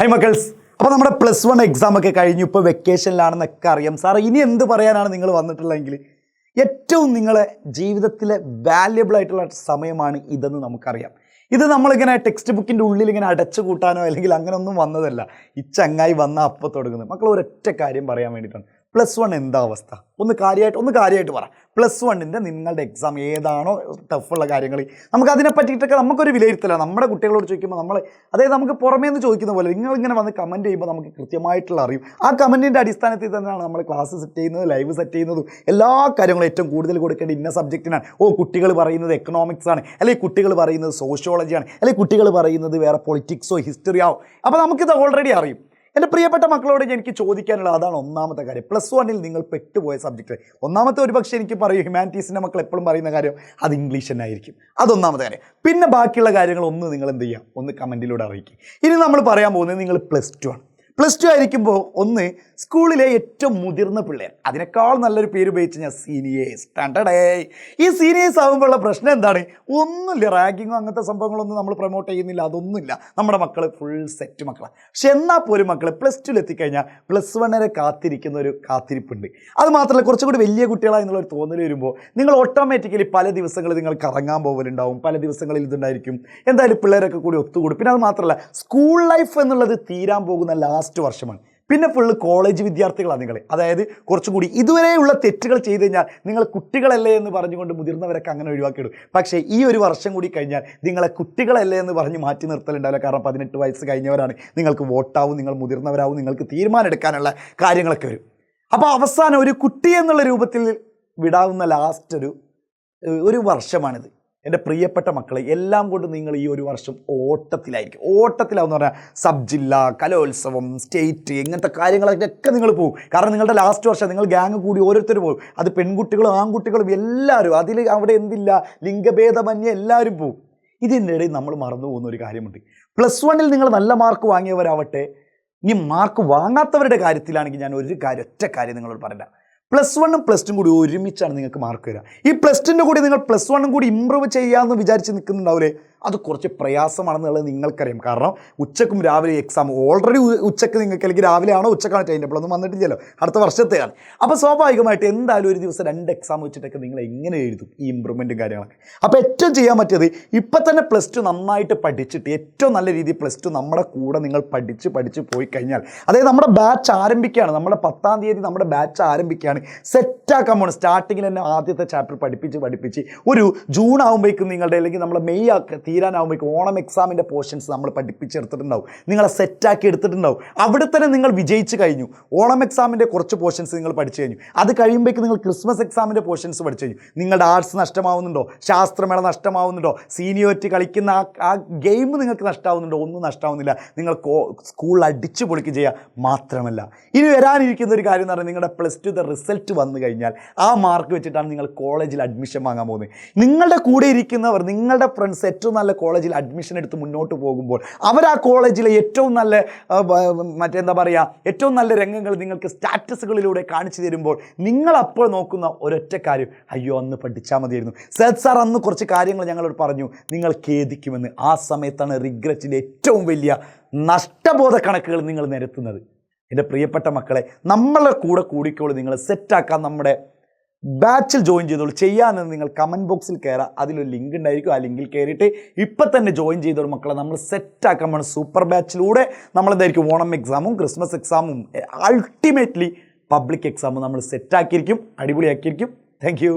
High മക്കൾസ്, അപ്പോൾ നമ്മുടെ +1 exam ഒക്കെ കഴിഞ്ഞു. ഇപ്പോൾ വെക്കേഷനിലാണെന്നൊക്കെ അറിയാം. സാർ ഇനി എന്ത് പറയാനാണ് നിങ്ങൾ വന്നിട്ടുള്ളതെങ്കിൽ ഏറ്റവും നിങ്ങളെ ജീവിതത്തിലെ വാല്യബിൾ ആയിട്ടുള്ള സമയമാണ് ഇതെന്ന് നമുക്കറിയാം. ഇത് നമ്മളിങ്ങനെ ടെക്സ്റ്റ് ബുക്കിൻ്റെ ഉള്ളിൽ ഇങ്ങനെ അടച്ചു കൂട്ടാനോ അല്ലെങ്കിൽ അങ്ങനെ ഒന്നും വന്നതല്ല. ഈ ചങ്ങായി വന്ന അപ്പോൾ തുടങ്ങുന്നത്. മക്കൾ ഒരൊറ്റ കാര്യം പറയാൻ വേണ്ടിയിട്ടാണ്. +1 എന്താ അവസ്ഥ? ഒന്ന് കാര്യമായിട്ട് പറ. +1ൻ്റെ നിങ്ങളുടെ എക്സാം ഏതാണോ ടഫുള്ള കാര്യങ്ങൾ നമുക്ക് അതിനെ പറ്റിയിട്ടൊക്കെ നമുക്കൊരു വിലയിരുത്തല. നമ്മുടെ കുട്ടികളോട് ചോദിക്കുമ്പോൾ അതായത് നമുക്ക് പുറമേ നിന്ന് ചോദിക്കുന്ന പോലെ നിങ്ങളിങ്ങനെ വന്ന് കമൻറ്റ് ചെയ്യുമ്പോൾ നമുക്ക് കൃത്യമായിട്ടുള്ള അറിയും. ആ കമൻറ്റിൻ്റെ അടിസ്ഥാനത്തിൽ തന്നെയാണ് നമ്മൾ ക്ലാസ് സെറ്റ് ചെയ്യുന്നത്, ലൈവ് സെറ്റ് ചെയ്യുന്നതും എല്ലാ കാര്യങ്ങളും ഏറ്റവും കൂടുതൽ കൊടുക്കേണ്ട ഇന്ന സബ്ജക്റ്റിനാണ്. കുട്ടികൾ പറയുന്നത് എക്കണോമിക്സ് ആണ്, അല്ലെങ്കിൽ കുട്ടികൾ പറയുന്നത് സോഷ്യോളജിയാണ്, അല്ലെങ്കിൽ കുട്ടികൾ പറയുന്നത് വേറെ പൊളിറ്റിക്സോ ഹിസ്റ്ററിയോ. അപ്പോൾ നമുക്കിത് ഓൾറെഡി അറിയും. എൻ്റെ പ്രിയപ്പെട്ട മക്കളോട് എനിക്ക് ചോദിക്കാനുള്ളത് അതാണ് ഒന്നാമത്തെ കാര്യം. +1ൽ നിങ്ങൾ പെട്ടുപോയ സബ്ജക്റ്റ് ഒന്നാമത്തെ ഒരുപക്ഷെ എനിക്ക് പറയും ഹ്യൂമാനിറ്റീസിൻ്റെ മക്കൾ എപ്പോഴും പറയുന്ന കാര്യം അത് ഇംഗ്ലീഷ് തന്നെ ആയിരിക്കും. അതൊന്നാമത്തെ കാര്യം. പിന്നെ ബാക്കിയുള്ള കാര്യങ്ങളൊന്ന് നിങ്ങൾ എന്ത് ചെയ്യാം, ഒന്ന് കമൻറ്റിലൂടെ അറിയിക്കും. ഇനി നമ്മൾ പറയാൻ പോകുന്നത് നിങ്ങൾ +2 ആണ്. +2 ആയിരിക്കുമ്പോൾ ഒന്ന് സ്കൂളിലെ ഏറ്റവും മുതിർന്ന പിള്ളേർ, അതിനേക്കാൾ നല്ലൊരു പേര് ഉപയോഗിച്ച് ഞാൻ സീനിയേഴ്സ്. ഈ സീനിയേഴ്സ് ആകുമ്പോഴുള്ള പ്രശ്നം എന്താണ്? ഒന്നുമില്ല, റാങ്കിങ്ങോ അങ്ങനത്തെ സംഭവങ്ങളൊന്നും നമ്മൾ പ്രൊമോട്ട് ചെയ്യുന്നില്ല, അതൊന്നുമില്ല. നമ്മുടെ മക്കൾ ഫുൾ സെറ്റ് മക്കളാണ്. പക്ഷെ എന്നാൽ പോലും മക്കൾ +2 എത്തിക്കഴിഞ്ഞാൽ +1 കാത്തിരിക്കുന്ന ഒരു കാത്തിരിപ്പുണ്ട്. അത് മാത്രമല്ല, കുറച്ചുകൂടി വലിയ കുട്ടികളായെന്നുള്ളൊരു തോന്നൽ വരുമ്പോൾ നിങ്ങൾ ഓട്ടോമാറ്റിക്കലി പല ദിവസങ്ങളിൽ നിങ്ങൾ കറങ്ങാൻ പോകലുണ്ടാവും, പല ദിവസങ്ങളിൽ ഇതുണ്ടായിരിക്കും. എന്തായാലും പിള്ളേരൊക്കെ കൂടി ഒത്തുകൂടും. പിന്നെ അത് മാത്രമല്ല, സ്കൂൾ ലൈഫ് എന്നുള്ളത് തീരാൻ പോകുന്ന ലാസ്റ്റ് വർഷമാണ്. പിന്നെ ഫുള്ള് കോളേജ് വിദ്യാർത്ഥികളാണ് നിങ്ങൾ. അതായത് കുറച്ചും കൂടി ഇതുവരെയുള്ള തെറ്റുകൾ ചെയ്ത് കഴിഞ്ഞാൽ നിങ്ങൾ കുട്ടികളല്ലേ എന്ന് പറഞ്ഞുകൊണ്ട് മുതിർന്നവരൊക്കെ അങ്ങനെ ഒഴിവാക്കിയിടും. പക്ഷേ ഈ ഒരു വർഷം കൂടി കഴിഞ്ഞാൽ നിങ്ങളെ കുട്ടികളല്ലേ എന്ന് പറഞ്ഞ് മാറ്റി നിർത്തലുണ്ടാവില്ല. കാരണം 18 വയസ്സ് കഴിഞ്ഞവരാണ്, നിങ്ങൾക്ക് വോട്ടാവും, നിങ്ങൾ മുതിർന്നവരാവും, നിങ്ങൾക്ക് തീരുമാനം എടുക്കാനുള്ള കാര്യങ്ങളൊക്കെ വരും. അപ്പോൾ അവസാനം ഒരു കുട്ടി എന്നുള്ള രൂപത്തിൽ വിടാവുന്ന ലാസ്റ്റ് ഒരു വർഷമാണിത്. എൻ്റെ പ്രിയപ്പെട്ട മക്കളെ, എല്ലാം കൊണ്ട് നിങ്ങൾ ഈ ഒരു വർഷം ഓട്ടത്തിലായിരിക്കും. ഓട്ടത്തിലാവെന്ന് പറഞ്ഞാൽ സബ് ജില്ല, കലോത്സവം, സ്റ്റേറ്റ്, ഇങ്ങനത്തെ കാര്യങ്ങളൊക്കെ നിങ്ങൾ പോകും. കാരണം നിങ്ങളുടെ ലാസ്റ്റ് വർഷം നിങ്ങൾ ഗ്യാങ് കൂടി ഓരോരുത്തർ പോകും. അത് പെൺകുട്ടികളും ആൺകുട്ടികളും എല്ലാവരും, അതിൽ അവിടെ എന്തില്ല, ലിംഗഭേദമന്യേ എല്ലാവരും പോകും. ഇതിൻ്റെ ഇടയിൽ നമ്മൾ മറന്നു പോകുന്ന ഒരു കാര്യമുണ്ട്. +1ൽ നിങ്ങൾ നല്ല മാർക്ക് വാങ്ങിയവരാവട്ടെ, ഇനി മാർക്ക് വാങ്ങാത്തവരുടെ കാര്യത്തിലാണെങ്കിൽ ഞാൻ ഒറ്റ കാര്യം നിങ്ങളോട് പറയണ്ട. +1ഉം +2ഉം കൂടി ഒരുമിച്ചാണ് നിങ്ങൾക്ക് മാർക്ക് വരിക. ഈ +2ൻ്റെ കൂടി നിങ്ങൾ +1ഉം കൂടി ഇമ്പ്രൂവ് ചെയ്യാമെന്ന് വിചാരിച്ച് നിൽക്കുന്നുണ്ടാവില്ലേ? അത് കുറച്ച് പ്രയാസമാണെന്നുള്ളത് നിങ്ങൾക്കറിയാം. കാരണം ഉച്ചക്കും രാവിലെ എക്സാം ഓൾറെഡി ഉച്ചക്ക് നിങ്ങൾക്ക്, അല്ലെങ്കിൽ രാവിലെ ആണോ ഉച്ചക്കാണ് ടൈം ടേബിൾ ഒന്നും വന്നിട്ടില്ലല്ലോ, അടുത്ത വർഷത്തെയാണ്. അപ്പോൾ സ്വാഭാവികമായിട്ട് എന്തായാലും ഒരു ദിവസം 2 എക്സാം വെച്ചിട്ടൊക്കെ നിങ്ങൾ എങ്ങനെ എഴുതും ഈ ഇമ്പ്രൂവ്മെൻറ്റും കാര്യങ്ങളൊക്കെ? അപ്പോൾ ഏറ്റവും ചെയ്യാൻ പറ്റിയത് ഇപ്പം തന്നെ +2 നന്നായിട്ട് പഠിച്ചിട്ട് ഏറ്റവും നല്ല രീതിയിൽ +2 നമ്മുടെ കൂടെ നിങ്ങൾ പഠിച്ച് പോയി കഴിഞ്ഞാൽ, അതായത് നമ്മുടെ ബാച്ച് ആരംഭിക്കുകയാണ്, നമ്മുടെ 10-ാം തീയതി നമ്മുടെ ബാച്ച് ആരംഭിക്കുകയാണ്. സെറ്റാക്കാൻ പോകണം. സ്റ്റാർട്ടിങ്ങിൽ തന്നെ ആദ്യത്തെ ചാപ്റ്റർ പഠിപ്പിച്ച് ഒരു ജൂൺ ആകുമ്പോഴേക്കും നിങ്ങളുടെ, അല്ലെങ്കിൽ നമ്മുടെ മെയ് തീരാനാകുമ്പോഴേക്കും ഓണം എക്സാമിൻ്റെ പോർഷൻസ് നമ്മൾ പഠിപ്പിച്ചെടുത്തിട്ടുണ്ടാവും, നിങ്ങളെ സെറ്റാക്കി എടുത്തിട്ടുണ്ടാവും. അവിടെ തന്നെ നിങ്ങൾ വിജയിച്ച് കഴിഞ്ഞു. ഓണം എക്സാമിൻ്റെ കുറച്ച് പോർഷൻസ് നിങ്ങൾ പഠിച്ചു കഴിഞ്ഞു. അത് കഴിയുമ്പോഴേക്കും നിങ്ങൾ ക്രിസ്മസ് എക്സാമിൻ്റെ പോർഷൻസ് പഠിച്ചു കഴിഞ്ഞു. നിങ്ങളുടെ ആർട്സ് നഷ്ടമാവുന്നുണ്ടോ? ശാസ്ത്രമേള നഷ്ടമാവുന്നുണ്ടോ? സീനിയോറിറ്റി കളിക്കുന്ന ആ ഗെയിം നിങ്ങൾക്ക് നഷ്ടമാവുന്നുണ്ടോ? ഒന്നും നഷ്ടമാവുന്നില്ല. നിങ്ങൾ സ്കൂളിൽ അടിച്ചു പൊളിക്കുക ചെയ്യുക മാത്രമല്ല, ഇനി വരാനിരിക്കുന്ന ഒരു കാര്യം എന്ന് പറയുന്നത്, നിങ്ങളുടെ +2 റിസൾട്ട് വന്നു കഴിഞ്ഞാൽ ആ മാർക്ക് വെച്ചിട്ടാണ് നിങ്ങൾ കോളേജിൽ അഡ്മിഷൻ വാങ്ങാൻ പോകുന്നത്. നിങ്ങളുടെ കൂടെ ഇരിക്കുന്നവർ, നിങ്ങളുടെ ഫ്രണ്ട്സ് ഏറ്റവും നല്ല കോളേജിൽ അഡ്മിഷൻ എടുത്ത് മുന്നോട്ട് പോകുമ്പോൾ അവർ ആ കോളേജിലെ ഏറ്റവും നല്ല ഏറ്റവും നല്ല രംഗങ്ങൾ നിങ്ങൾക്ക് സ്റ്റാറ്റസുകളിലൂടെ കാണിച്ചു തരുമ്പോൾ നിങ്ങൾ അപ്പോൾ നോക്കുന്ന ഒരൊറ്റ കാര്യം, അയ്യോ അന്ന് പഠിച്ചാൽ മതിയായിരുന്നു, സാർ അന്ന് കുറച്ച് കാര്യങ്ങൾ ഞങ്ങളോട് പറഞ്ഞു, നിങ്ങൾ ഖേദിക്കുമെന്ന്. ആ സമയത്താണ് റിഗ്രറ്റിൻ്റെ ഏറ്റവും വലിയ നഷ്ടബോധ കണക്കുകൾ നിങ്ങൾ നിരത്തുന്നത്. എൻ്റെ പ്രിയപ്പെട്ട മക്കളെ, നമ്മളെ കൂടെ കൂടിക്കോളൂ, നിങ്ങൾ സെറ്റാക്കാൻ നമ്മുടെ ബാച്ചിൽ ജോയിൻ ചെയ്തോളൂ. ചെയ്യാനെന്ന് നിങ്ങൾ കമൻറ്റ് ബോക്സിൽ കയറുക, അതിലൊരു ലിങ്ക് ഉണ്ടായിരിക്കും. ആ ലിങ്കിൽ കയറിയിട്ട് ഇപ്പം തന്നെ ജോയിൻ ചെയ്തോളൂ മക്കളെ. നമ്മൾ സെറ്റാക്കാൻ വേണം സൂപ്പർ ബാച്ചിലൂടെ. നമ്മളെന്തായിരിക്കും ഓണം എക്സാമും ക്രിസ്മസ് എക്സാമും അൾട്ടിമേറ്റ്ലി പബ്ലിക് എക്സാമും നമ്മൾ സെറ്റാക്കിയിരിക്കും, അടിപൊളിയാക്കിയിരിക്കും. Thank you.